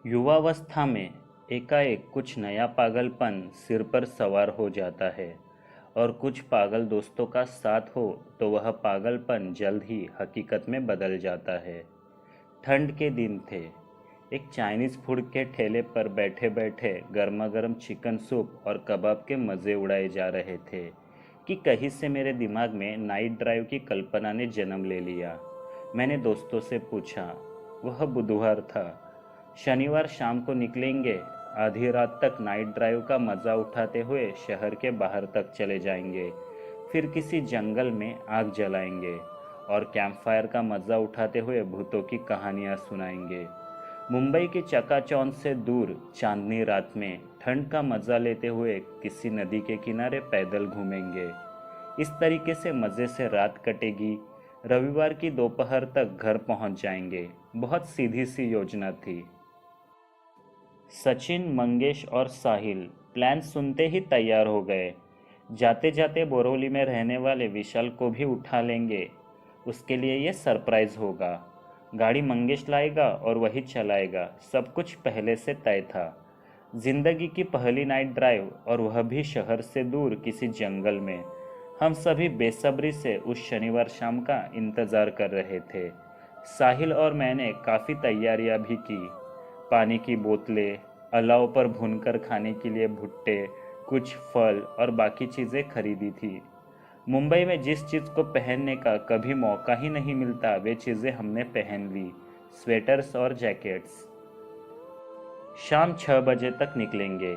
युवावस्था में एकाएक कुछ नया पागलपन सिर पर सवार हो जाता है और कुछ पागल दोस्तों का साथ हो तो वह पागलपन जल्द ही हकीकत में बदल जाता है। ठंड के दिन थे। एक चाइनीज़ फूड के ठेले पर बैठे बैठे गर्मा गर्म चिकन सूप और कबाब के मज़े उड़ाए जा रहे थे कि कहीं से मेरे दिमाग में नाइट ड्राइव की कल्पना ने जन्म ले लिया। मैंने दोस्तों से पूछा। वह बुधवार था। शनिवार शाम को निकलेंगे। आधी रात तक नाइट ड्राइव का मज़ा उठाते हुए शहर के बाहर तक चले जाएंगे। फिर किसी जंगल में आग जलाएंगे और कैंपफायर का मज़ा उठाते हुए भूतों की कहानियाँ सुनाएंगे। मुंबई की चकाचौंध से दूर चांदनी रात में ठंड का मज़ा लेते हुए किसी नदी के किनारे पैदल घूमेंगे। इस तरीके से मज़े से रात कटेगी। रविवार की दोपहर तक घर पहुंच जाएंगे। बहुत सीधी सी योजना थी। सचिन, मंगेश और साहिल प्लान सुनते ही तैयार हो गए। जाते जाते बोरोली में रहने वाले विशाल को भी उठा लेंगे। उसके लिए ये सरप्राइज होगा। गाड़ी मंगेश लाएगा और वही चलाएगा। सब कुछ पहले से तय था। जिंदगी की पहली नाइट ड्राइव और वह भी शहर से दूर किसी जंगल में। हम सभी बेसब्री से उस शनिवार शाम का इंतज़ार कर रहे थे। साहिल और मैंने काफ़ी तैयारियां भी की। पानी की बोतलें, अलाव पर भूनकर खाने के लिए भुट्टे, कुछ फल और बाकी चीज़ें खरीदी थी। मुंबई में जिस चीज़ को पहनने का कभी मौका ही नहीं मिलता वे चीज़ें हमने पहन ली। स्वेटर्स और जैकेट्स। शाम 6 बजे तक निकलेंगे।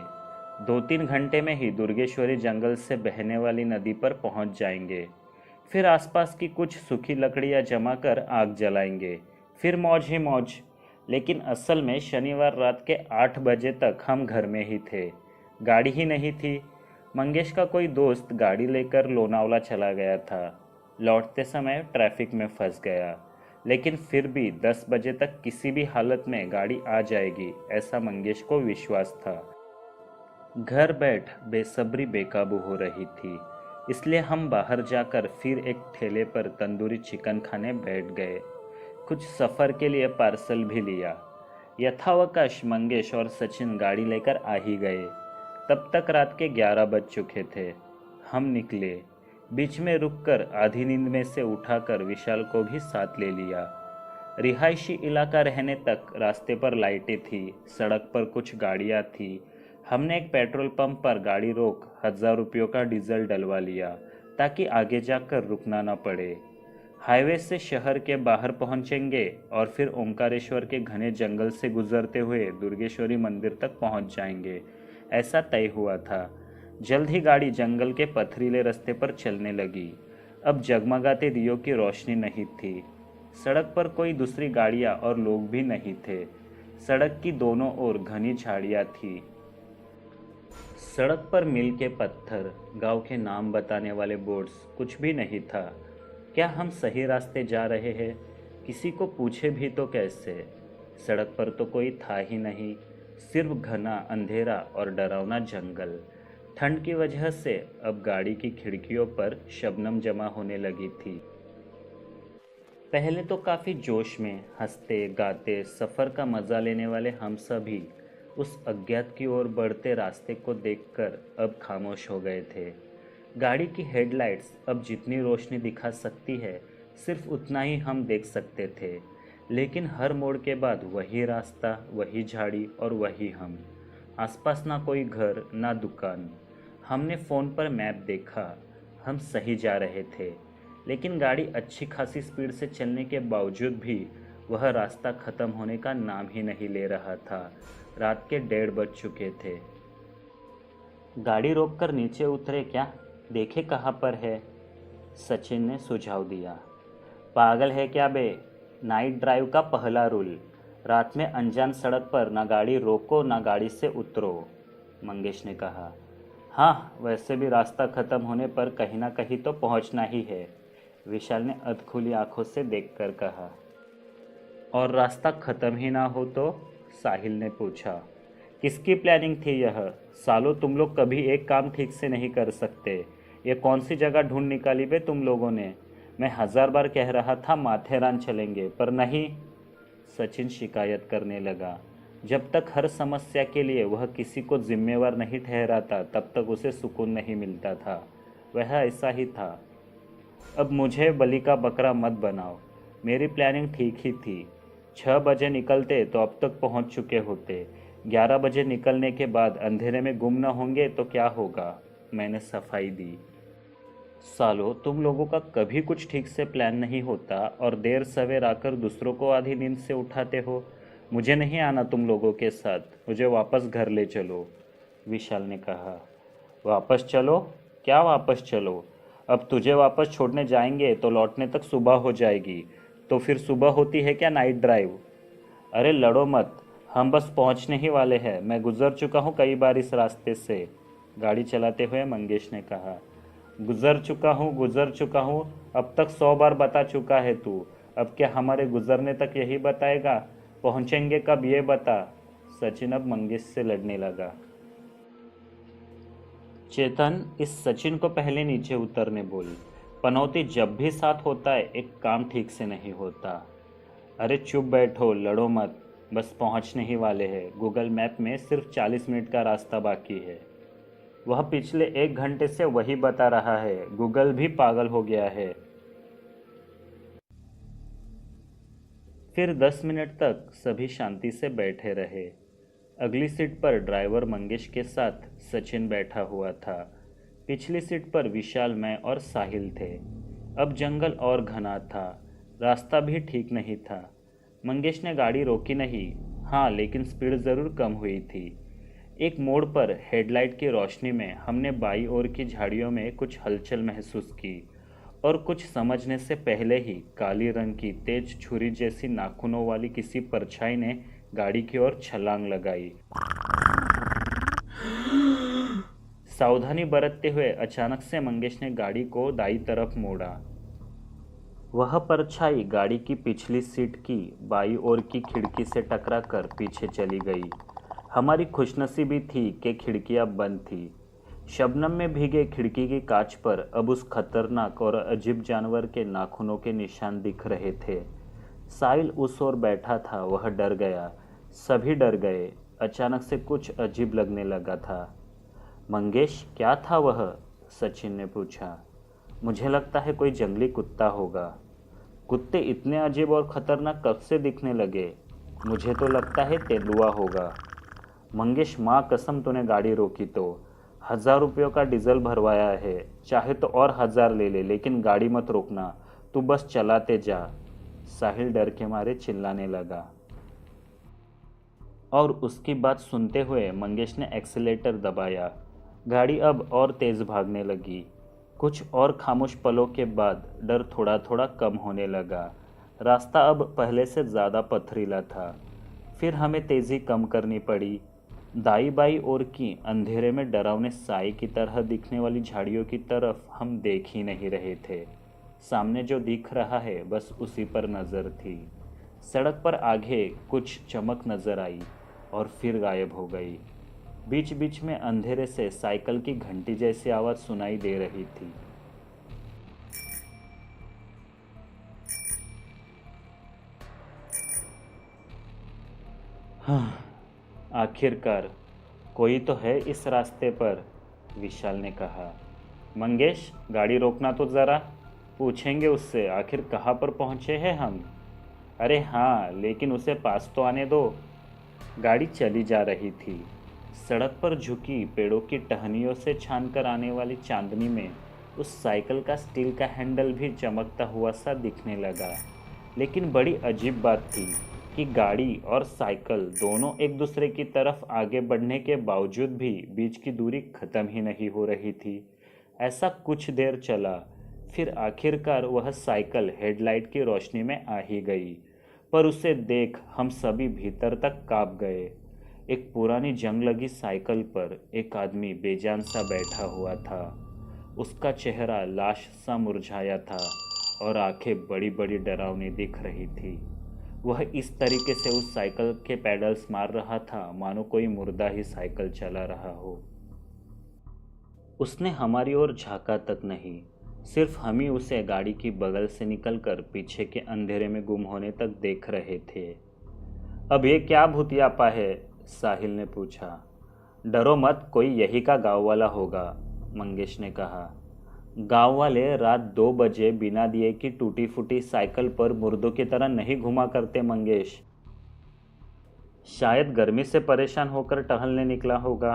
2-3 घंटे में ही दुर्गेश्वरी जंगल से बहने वाली नदी पर पहुंच जाएंगे। फिर आसपास की कुछ सूखी लकड़ियां जमा कर आग जलाएंगे। फिर मौज ही मौज। लेकिन असल में शनिवार रात के 8 बजे तक हम घर में ही थे। गाड़ी ही नहीं थी। मंगेश का कोई दोस्त गाड़ी लेकर लोनावला चला गया था। लौटते समय ट्रैफिक में फंस गया। लेकिन फिर भी 10 बजे तक किसी भी हालत में गाड़ी आ जाएगी ऐसा मंगेश को विश्वास था। घर बैठ बेसब्री बेकाबू हो रही थी। इसलिए हम बाहर जाकर फिर एक ठेले पर तंदूरी चिकन खाने बैठ गए। कुछ सफ़र के लिए पार्सल भी लिया। यथावकाश मंगेश और सचिन गाड़ी लेकर आ ही गए। तब तक रात के 11 बज चुके थे। हम निकले। बीच में रुककर आधी नींद में से उठाकर विशाल को भी साथ ले लिया। रिहायशी इलाका रहने तक रास्ते पर लाइटें थी। सड़क पर कुछ गाड़ियाँ थी। हमने एक पेट्रोल पंप पर गाड़ी रोक 1000 रुपयों का डीजल डलवा लिया ताकि आगे जाकर रुकना न पड़े। हाईवे से शहर के बाहर पहुंचेंगे और फिर ओंकारेश्वर के घने जंगल से गुजरते हुए दुर्गेश्वरी मंदिर तक पहुंच जाएंगे ऐसा तय हुआ था। जल्द ही गाड़ी जंगल के पथरीले रास्ते पर चलने लगी। अब जगमगाते दियों की रोशनी नहीं थी। सड़क पर कोई दूसरी गाड़ियां और लोग भी नहीं थे। सड़क की दोनों ओर घनी झाड़ियां थी। सड़क पर मील के पत्थर, गांव के नाम बताने वाले बोर्ड्स, कुछ भी नहीं था। क्या हम सही रास्ते जा रहे हैं? किसी को पूछे भी तो कैसे? सड़क पर तो कोई था ही नहीं। सिर्फ घना अंधेरा और डरावना जंगल। ठंड की वजह से अब गाड़ी की खिड़कियों पर शबनम जमा होने लगी थी। पहले तो काफ़ी जोश में हंसते गाते सफ़र का मज़ा लेने वाले हम सभी उस अज्ञात की ओर बढ़ते रास्ते को देखकर अब खामोश हो गए थे। गाड़ी की हेडलाइट्स अब जितनी रोशनी दिखा सकती है सिर्फ उतना ही हम देख सकते थे। लेकिन हर मोड़ के बाद वही रास्ता, वही झाड़ी और वही हम। आसपास ना कोई घर ना दुकान। हमने फ़ोन पर मैप देखा। हम सही जा रहे थे। लेकिन गाड़ी अच्छी खासी स्पीड से चलने के बावजूद भी वह रास्ता ख़त्म होने का नाम ही नहीं ले रहा था। रात के 1:30 बज चुके थे। गाड़ी रोककर नीचे उतरे क्या? देखे कहाँ पर है? सचिन ने सुझाव दिया। पागल है क्या बे? नाइट ड्राइव का पहला रूल, रात में अनजान सड़क पर ना गाड़ी रोको ना गाड़ी से उतरो, मंगेश ने कहा। हाँ, वैसे भी रास्ता ख़त्म होने पर कहीं ना कहीं तो पहुंचना ही है, विशाल ने अधखुली आंखों से देखकर कहा। और रास्ता ख़त्म ही ना हो तो? साहिल ने पूछा। किसकी प्लानिंग थी यह? सालों तुम लोग कभी एक काम ठीक से नहीं कर सकते। ये कौन सी जगह ढूंढ निकाली बे तुम लोगों ने? मैं 1000 बार कह रहा था माथेरान चलेंगे, पर नहीं। सचिन शिकायत करने लगा। जब तक हर समस्या के लिए वह किसी को जिम्मेवार नहीं ठहराता तब तक उसे सुकून नहीं मिलता था। वह ऐसा ही था। अब मुझे बलि का बकरा मत बनाओ। मेरी प्लानिंग ठीक ही थी। 6 बजे निकलते तो अब तक पहुंच चुके होते। 11 बजे निकलने के बाद अंधेरे में गुम न होंगे तो क्या होगा। मैंने सफाई दी। सालो, तुम लोगों का कभी कुछ ठीक से प्लान नहीं होता और देर सवेर आकर दूसरों को आधी नींद से उठाते हो। मुझे नहीं आना तुम लोगों के साथ। मुझे वापस घर ले चलो, विशाल ने कहा। वापस चलो? क्या वापस चलो? अब तुझे वापस छोड़ने जाएंगे तो लौटने तक सुबह हो जाएगी। तो फिर सुबह होती है क्या नाइट ड्राइव? अरे लड़ो मत, हम बस पहुंचने ही वाले हैं। मैं गुजर चुका हूं कई बार इस रास्ते से, गाड़ी चलाते हुए मंगेश ने कहा। गुजर चुका हूँ, अब तक 100 बार बता चुका है तू। अब क्या हमारे गुजरने तक यही बताएगा? पहुंचेंगे कब ये बता। सचिन अब मंगेश से लड़ने लगा। चेतन, इस सचिन को पहले नीचे उतरने बोल। पनौती जब भी साथ होता है एक काम ठीक से नहीं होता। अरे चुप बैठो, लड़ो मत। बस पहुंचने ही वाले हैं। गूगल मैप में सिर्फ 40 मिनट का रास्ता बाकी है। वह पिछले 1 घंटे से वही बता रहा है। गूगल भी पागल हो गया है। फिर 10 मिनट तक सभी शांति से बैठे रहे। अगली सीट पर ड्राइवर मंगेश के साथ सचिन बैठा हुआ था। पिछली सीट पर विशाल, मैं और साहिल थे। अब जंगल और घना था। रास्ता भी ठीक नहीं था। मंगेश ने गाड़ी रोकी नहीं, हाँ, लेकिन स्पीड ज़रूर कम हुई थी। एक मोड़ पर हेडलाइट की रोशनी में हमने बाईं ओर की झाड़ियों में कुछ हलचल महसूस की और कुछ समझने से पहले ही काली रंग की तेज छुरी जैसी नाखूनों वाली किसी परछाई ने गाड़ी की ओर छलांग लगाई। सावधानी बरतते हुए अचानक से मंगेश ने गाड़ी को दाईं तरफ मोड़ा। वह परछाई गाड़ी की पिछली सीट की बाईं ओर की खिड़की से टकराकर पीछे चली गई। हमारी खुशनसीबी थी कि खिड़कियां बंद थी। शबनम में भीगे खिड़की की कांच पर अब उस खतरनाक और अजीब जानवर के नाखूनों के निशान दिख रहे थे। साहिल उस ओर बैठा था। वह डर गया। सभी डर गए। अचानक से कुछ अजीब लगने लगा था। मंगेश, क्या था वह? सचिन ने पूछा। मुझे लगता है कोई जंगली कुत्ता होगा। कुत्ते इतने अजीब और खतरनाक कब से दिखने लगे? मुझे तो लगता है तेंदुआ होगा। मंगेश, माँ कसम तूने गाड़ी रोकी तो 1000 रुपयों का डीजल भरवाया है। चाहे तो और 1000 ले ले, लेकिन गाड़ी मत रोकना। तू बस चलाते जा। साहिल डर के मारे चिल्लाने लगा। और उसकी बात सुनते हुए मंगेश ने एक्सीलेटर दबाया। गाड़ी अब और तेज भागने लगी। कुछ और खामोश पलों के बाद डर थोड़ा थोड़ा कम होने लगा। रास्ता अब पहले से ज़्यादा पथरीला था। फिर हमें तेज़ी कम करनी पड़ी। दाई बाई ओर की अंधेरे में डरावने साए की तरह दिखने वाली झाड़ियों की तरफ हम देख ही नहीं रहे थे। सामने जो दिख रहा है बस उसी पर नज़र थी। सड़क पर आगे कुछ चमक नज़र आई और फिर गायब हो गई। बीच बीच में अंधेरे से साइकिल की घंटी जैसी आवाज़ सुनाई दे रही थी। हाँ, आखिरकार कोई तो है इस रास्ते पर, विशाल ने कहा। मंगेश, गाड़ी रोकना तो ज़रा। पूछेंगे उससे आखिर कहाँ पर पहुँचे हैं हम। अरे हाँ, लेकिन उसे पास तो आने दो। गाड़ी चली जा रही थी। सड़क पर झुकी पेड़ों की टहनियों से छानकर आने वाली चांदनी में उस साइकिल का स्टील का हैंडल भी चमकता हुआ सा दिखने लगा। लेकिन बड़ी अजीब बात थी कि गाड़ी और साइकिल दोनों एक दूसरे की तरफ आगे बढ़ने के बावजूद भी बीच की दूरी खत्म ही नहीं हो रही थी। ऐसा कुछ देर चला। फिर आखिरकार वह साइकिल हेडलाइट की रोशनी में आ ही गई। पर उसे देख हम सभी भीतर तक कांप गए। एक पुरानी जंग लगी साइकिल पर एक आदमी बेजान सा बैठा हुआ था। उसका चेहरा लाश सा मुरझाया था और आंखें बड़ी बड़ी डरावनी दिख रही थी। वह इस तरीके से उस साइकिल के पैडल्स मार रहा था मानो कोई मुर्दा ही साइकिल चला रहा हो। उसने हमारी ओर झांका तक नहीं। सिर्फ हम ही उसे गाड़ी की बगल से निकलकर पीछे के अंधेरे में गुम होने तक देख रहे थे। अब ये क्या भूतियापा है? साहिल ने पूछा। डरो मत, कोई यही का गांव वाला होगा, मंगेश ने कहा। गांव वाले रात 2 बजे बिना दिए की टूटी फूटी साइकिल पर मुर्दों की तरह नहीं घुमा करते मंगेश। शायद गर्मी से परेशान होकर टहलने निकला होगा।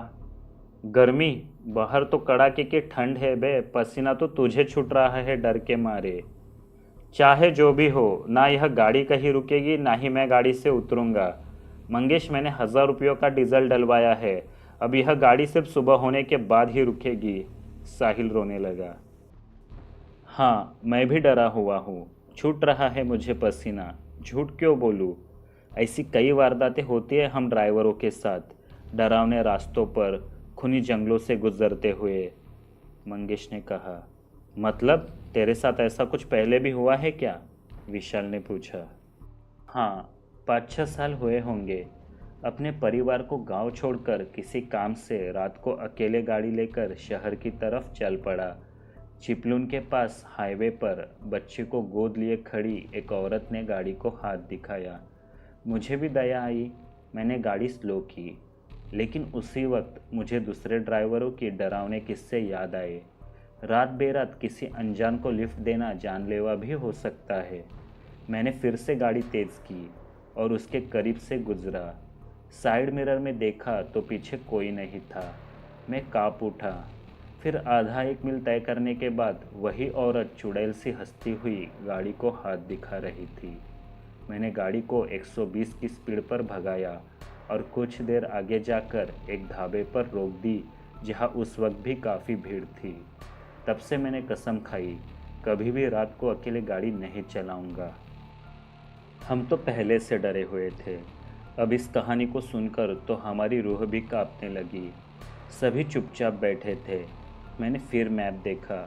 गर्मी? बाहर तो कड़ाके की ठंड है बे, पसीना तो तुझे छूट रहा है डर के मारे। चाहे जो भी हो, ना यह गाड़ी कहीं रुकेगी ना ही मैं गाड़ी से उतरूंगा। मंगेश, मैंने 1000 रुपयों का डीजल डलवाया है, अब यह गाड़ी सिर्फ सुबह होने के बाद ही रुकेगी। साहिल रोने लगा। हाँ, मैं भी डरा हुआ हूँ, छूट रहा है मुझे पसीना। झूठ क्यों बोलूँ? ऐसी कई वारदातें होती है हम ड्राइवरों के साथ, डरावने रास्तों पर खुनी जंगलों से गुजरते हुए, मंगेश ने कहा। मतलब तेरे साथ ऐसा कुछ पहले भी हुआ है क्या? विशाल ने पूछा। हाँ, 5-6 साल हुए होंगे। अपने परिवार को गांव छोड़कर किसी काम से रात को अकेले गाड़ी लेकर शहर की तरफ चल पड़ा। चिपलून के पास हाईवे पर बच्चे को गोद लिए खड़ी एक औरत ने गाड़ी को हाथ दिखाया। मुझे भी दया आई, मैंने गाड़ी स्लो की, लेकिन उसी वक्त मुझे दूसरे ड्राइवरों की डरावने किस्से याद आए। रात बेरात किसी अनजान को लिफ्ट देना जानलेवा भी हो सकता है। मैंने फिर से गाड़ी तेज़ की और उसके करीब से गुजरा। साइड मिरर में देखा तो पीछे कोई नहीं था। मैं काँप उठा। फिर आधा 1 मील तय करने के बाद वही औरत चुड़ैल सी हंसती हुई गाड़ी को हाथ दिखा रही थी। मैंने गाड़ी को 120 की स्पीड पर भगाया और कुछ देर आगे जाकर एक ढाबे पर रोक दी, जहां उस वक्त भी काफ़ी भीड़ थी। तब से मैंने कसम खाई, कभी भी रात को अकेले गाड़ी नहीं चलाऊंगा। हम तो पहले से डरे हुए थे, अब इस कहानी को सुनकर तो हमारी रूह भी कांपने लगी। सभी चुपचाप बैठे थे। मैंने फिर मैप देखा।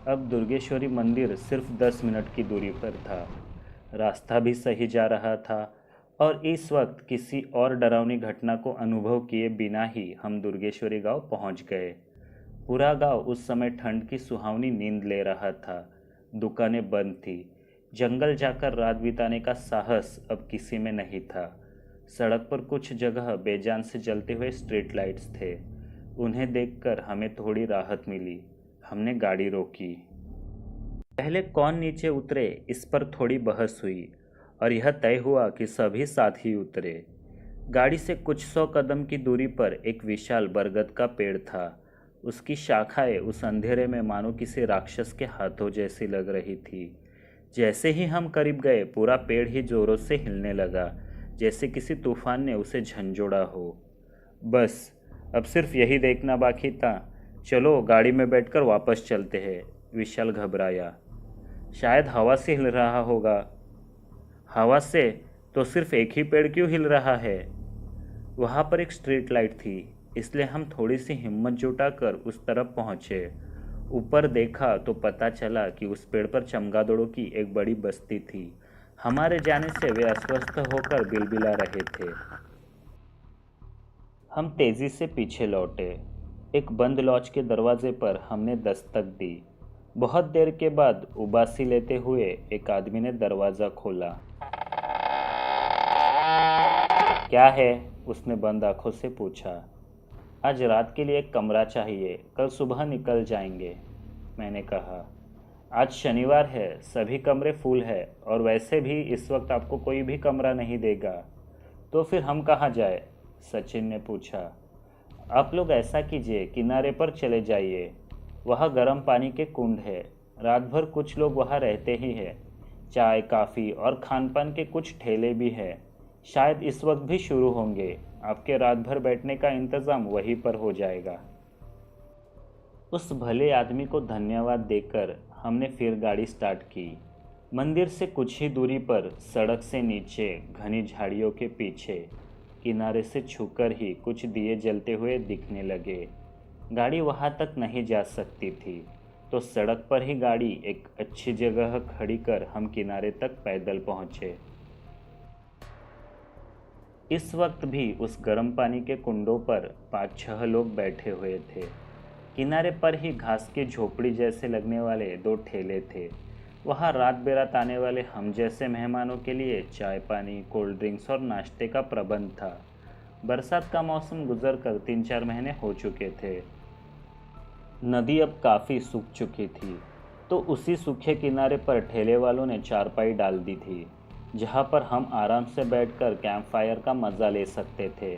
अब दुर्गेश्वरी मंदिर सिर्फ 10 मिनट की दूरी पर था। रास्ता भी सही जा रहा था और इस वक्त किसी और डरावनी घटना को अनुभव किए बिना ही हम दुर्गेश्वरी गांव पहुंच गए। पूरा गांव उस समय ठंड की सुहावनी नींद ले रहा था। दुकानें बंद थी। जंगल जाकर रात बिताने का साहस अब किसी में नहीं था। सड़क पर कुछ जगह बेजान से जलते हुए स्ट्रीट लाइट्स थे। उन्हें देखकर हमें थोड़ी राहत मिली। हमने गाड़ी रोकी। पहले कौन नीचे उतरे, इस पर थोड़ी बहस हुई और यह तय हुआ कि सभी साथ ही उतरे। गाड़ी से कुछ 100 कदम की दूरी पर एक विशाल बरगद का पेड़ था। उसकी शाखाएं उस अंधेरे में मानो किसी राक्षस के हाथों जैसी लग रही थी। जैसे ही हम करीब गए, पूरा पेड़ ही जोरों से हिलने लगा, जैसे किसी तूफान ने उसे झंझोड़ा हो। बस अब सिर्फ यही देखना बाकी था। चलो गाड़ी में बैठकर वापस चलते हैं, विशाल घबराया। शायद हवा से हिल रहा होगा। हवा से? तो सिर्फ एक ही पेड़ क्यों हिल रहा है? वहाँ पर एक स्ट्रीट लाइट थी, इसलिए हम थोड़ी सी हिम्मत जुटाकर उस तरफ पहुँचे। ऊपर देखा तो पता चला कि उस पेड़ पर चमगादड़ों की एक बड़ी बस्ती थी। हमारे जाने से वे अस्वस्थ होकर बिलबिला रहे थे। हम तेज़ी से पीछे लौटे। एक बंद लॉज के दरवाजे पर हमने दस्तक दी। बहुत देर के बाद उबासी लेते हुए एक आदमी ने दरवाज़ा खोला। क्या है? उसने बंद आंखों से पूछा। आज रात के लिए एक कमरा चाहिए, कल सुबह निकल जाएंगे, मैंने कहा। आज शनिवार है, सभी कमरे फुल है और वैसे भी इस वक्त आपको कोई भी कमरा नहीं देगा। तो फिर हम कहाँ जाए? सचिन ने पूछा। आप लोग ऐसा कीजिए, किनारे पर चले जाइए, वहाँ गर्म पानी के कुंड है। रात भर कुछ लोग वहाँ रहते ही हैं। चाय, कॉफ़ी और खान पान के कुछ ठेले भी हैं। शायद इस वक्त भी शुरू होंगे। आपके रात भर बैठने का इंतज़ाम वहीं पर हो जाएगा। उस भले आदमी को धन्यवाद देकर हमने फिर गाड़ी स्टार्ट की। मंदिर से कुछ ही दूरी पर सड़क से नीचे घनी झाड़ियों के पीछे किनारे से छूकर ही कुछ दिए जलते हुए दिखने लगे। गाड़ी वहां तक नहीं जा सकती थी, तो सड़क पर ही गाड़ी एक अच्छी जगह खड़ी कर हम किनारे तक पैदल पहुंचे। इस वक्त भी उस गर्म पानी के कुंडों पर 5-6 लोग बैठे हुए थे। किनारे पर ही घास की झोपड़ी जैसे लगने वाले 2 ठेले थे। वहाँ रात बेरात आने वाले हम जैसे मेहमानों के लिए चाय पानी, कोल्ड ड्रिंक्स और नाश्ते का प्रबंध था। बरसात का मौसम गुजर कर 3-4 महीने हो चुके थे। नदी अब काफ़ी सूख चुकी थी, तो उसी सूखे किनारे पर ठेले वालों ने चारपाई डाल दी थी, जहाँ पर हम आराम से बैठकर कैंप फायर का मज़ा ले सकते थे।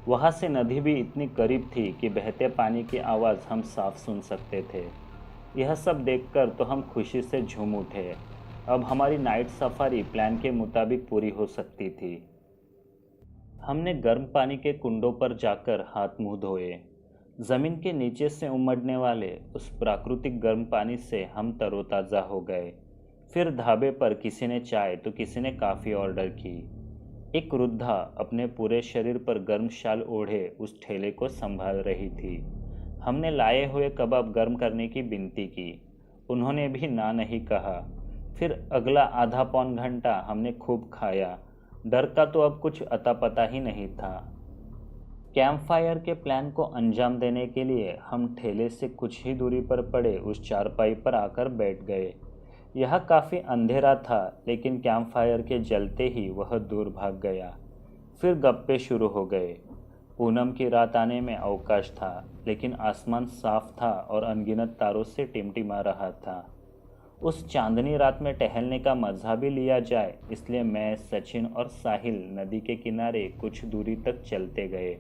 वहाँ से नदी भी इतनी करीब थी कि बहते पानी की आवाज़ हम साफ सुन सकते थे। यह सब देखकर तो हम खुशी से झूम उठे। अब हमारी नाइट सफारी प्लान के मुताबिक पूरी हो सकती थी। हमने गर्म पानी के कुंडों पर जाकर हाथ मुंह धोए। जमीन के नीचे से उमड़ने वाले उस प्राकृतिक गर्म पानी से हम तरोताज़ा हो गए। फिर ढाबे पर किसी ने चाय तो किसी ने कॉफ़ी ऑर्डर की। एक वृद्धा अपने पूरे शरीर पर गर्म शाल ओढ़े उस ठेले को संभाल रही थी। हमने लाए हुए कबाब गर्म करने की विनती की। उन्होंने भी ना नहीं कहा। फिर अगला आधा पौन घंटा हमने खूब खाया। डर का तो अब कुछ अता पता ही नहीं था। कैंप फायर के प्लान को अंजाम देने के लिए हम ठेले से कुछ ही दूरी पर पड़े उस चारपाई पर आकर बैठ गए। यह काफ़ी अंधेरा था, लेकिन कैंप फायर के जलते ही वह दूर भाग गया। फिर गप्पे शुरू हो गए। पूनम की रात आने में अवकाश था, लेकिन आसमान साफ था और अनगिनत तारों से टिमटिमा रहा था। उस चांदनी रात में टहलने का मज़ा भी लिया जाए, इसलिए मैं, सचिन और साहिल नदी के किनारे कुछ दूरी तक चलते गए।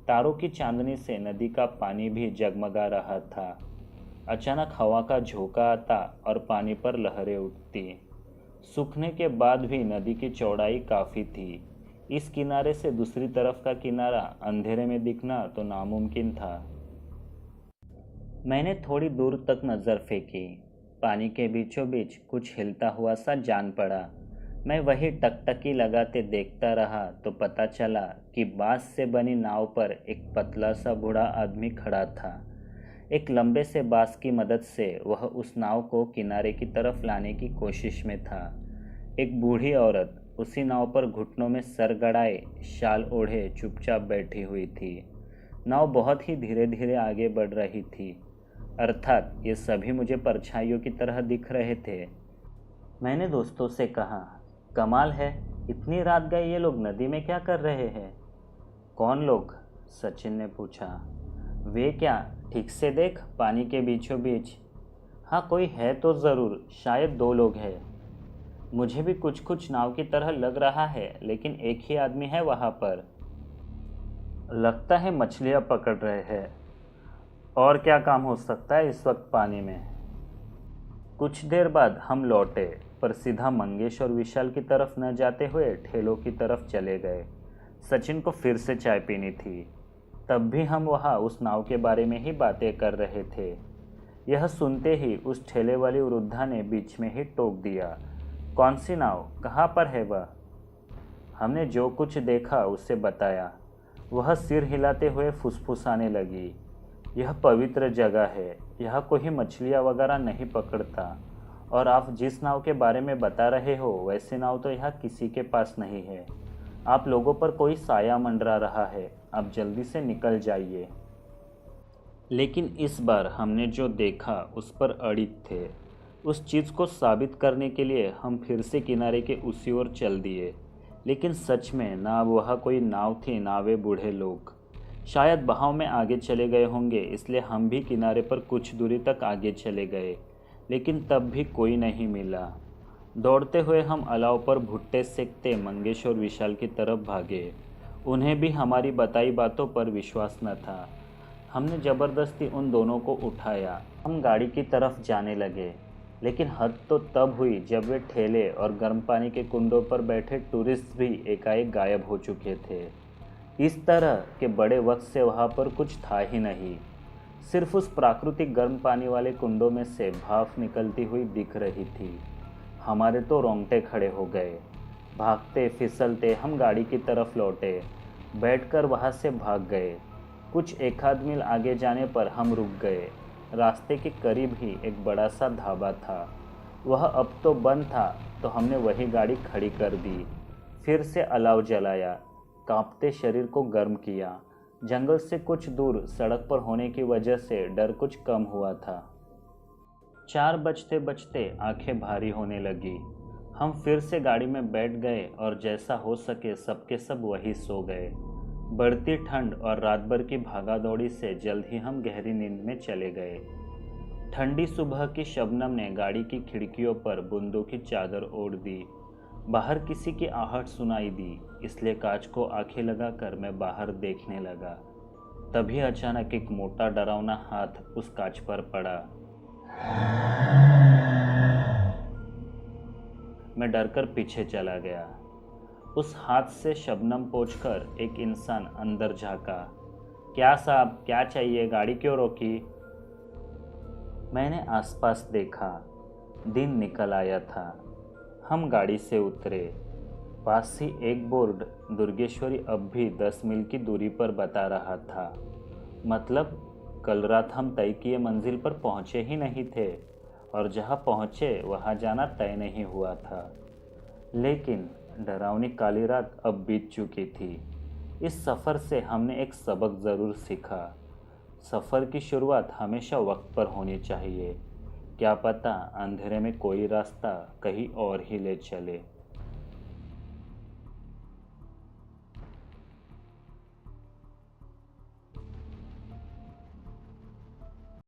तारों की चांदनी से नदी का पानी भी जगमगा रहा था। अचानक हवा का झोंका आता और पानी पर लहरें उठती। सूखने के बाद भी नदी की चौड़ाई काफ़ी थी। इस किनारे से दूसरी तरफ का किनारा अंधेरे में दिखना तो नामुमकिन था। मैंने थोड़ी दूर तक नज़र फेंकी। पानी के बीचों बीच कुछ हिलता हुआ सा जान पड़ा। मैं वही टकटकी लगाते देखता रहा तो पता चला कि बांस से बनी नाव पर एक पतला सा बूढ़ा आदमी खड़ा था। एक लंबे से बांस की मदद से वह उस नाव को किनारे की तरफ लाने की कोशिश में था। एक बूढ़ी औरत उसी नाव पर घुटनों में सर गड़ाए, शाल ओढ़े चुपचाप बैठी हुई थी। नाव बहुत ही धीरे धीरे आगे बढ़ रही थी, अर्थात ये सभी मुझे परछाइयों की तरह दिख रहे थे। मैंने दोस्तों से कहा, कमाल है, इतनी रात गए ये लोग नदी में क्या कर रहे हैं? कौन लोग? सचिन ने पूछा। वे क्या, ठीक से देख, पानी के बीचों बीच। हाँ, कोई है तो ज़रूर, शायद 2 लोग हैं। मुझे भी कुछ कुछ नाव की तरह लग रहा है, लेकिन एक ही आदमी है वहाँ पर। लगता है मछलियाँ पकड़ रहे हैं। और क्या काम हो सकता है इस वक्त पानी में? कुछ देर बाद हम लौटे, पर सीधा मंगेश और विशाल की तरफ न जाते हुए ठेलों की तरफ चले गए। सचिन को फिर से चाय पीनी थी। तब भी हम वहाँ उस नाव के बारे में ही बातें कर रहे थे। यह सुनते ही उस ठेले वाली वृद्धा ने बीच में ही टोक दिया, कौन सी नाव, कहाँ पर है वह? हमने जो कुछ देखा उससे बताया। वह सिर हिलाते हुए फुसफुसाने लगी, यह पवित्र जगह है, यह कोई मछलियाँ वगैरह नहीं पकड़ता, और आप जिस नाव के बारे में बता रहे हो वैसी नाव तो यहाँ किसी के पास नहीं है। आप लोगों पर कोई साया मंडरा रहा है, आप जल्दी से निकल जाइए। लेकिन इस बार हमने जो देखा उस पर अड़िग थे। उस चीज़ को साबित करने के लिए हम फिर से किनारे के उसी ओर चल दिए। लेकिन सच में ना वह कोई नाव थी ना वे बूढ़े लोग। शायद बहाव में आगे चले गए होंगे, इसलिए हम भी किनारे पर कुछ दूरी तक आगे चले गए, लेकिन तब भी कोई नहीं मिला। दौड़ते हुए हम अलाव पर भुट्टे सेकते मंगेश और विशाल की तरफ भागे। उन्हें भी हमारी बताई बातों पर विश्वास न था। हमने ज़बरदस्ती उन दोनों को उठाया। हम गाड़ी की तरफ जाने लगे, लेकिन हद तो तब हुई जब वे ठेले और गर्म पानी के कुंडों पर बैठे टूरिस्ट भी एकाएक गायब हो चुके थे। इस तरह के बड़े वक्त से वहाँ पर कुछ था ही नहीं। सिर्फ उस प्राकृतिक गर्म पानी वाले कुंडों में से भाप निकलती हुई दिख रही थी। हमारे तो रोंगटे खड़े हो गए। भागते फिसलते हम गाड़ी की तरफ लौटे, बैठकर वहाँ से भाग गए। कुछ 1 आध मील आगे जाने पर हम रुक गए। रास्ते के करीब ही एक बड़ा सा ढाबा था। वह अब तो बंद था, तो हमने वही गाड़ी खड़ी कर दी। फिर से अलाव जलाया, कांपते शरीर को गर्म किया। जंगल से कुछ दूर सड़क पर होने की वजह से डर कुछ कम हुआ था। 4 बजते बजते आंखें भारी होने लगी। हम फिर से गाड़ी में बैठ गए और जैसा हो सके सबके सब वहीं सो गए। बढ़ती ठंड और रात भर की भागादौड़ी से जल्द ही हम गहरी नींद में चले गए। ठंडी सुबह की शबनम ने गाड़ी की खिड़कियों पर बूंदों की चादर ओढ़ दी। बाहर किसी की आहट सुनाई दी, इसलिए कांच को आंखें लगाकर मैं बाहर देखने लगा। तभी अचानक एक मोटा डरावना हाथ उस कांच पर पड़ा। मैं डरकर पीछे चला गया। उस हाथ से शबनम पोंछकर एक इंसान अंदर झांका। क्या साहब, क्या चाहिए? गाड़ी क्यों रोकी? मैंने आसपास देखा। दिन निकल आया था। हम गाड़ी से उतरे। पास ही एक बोर्ड दुर्गेश्वरी अब भी 10 मील की दूरी पर बता रहा था। मतलब कल रात हम तय किए मंजिल पर पहुंचे ही नहीं थे और जहां पहुंचे वहां जाना तय नहीं हुआ था। लेकिन डरावनी काली रात अब बीत चुकी थी। इस सफ़र से हमने एक सबक ज़रूर सीखा। सफ़र की शुरुआत हमेशा वक्त पर होनी चाहिए। क्या पता अंधेरे में कोई रास्ता कहीं और ही ले चले।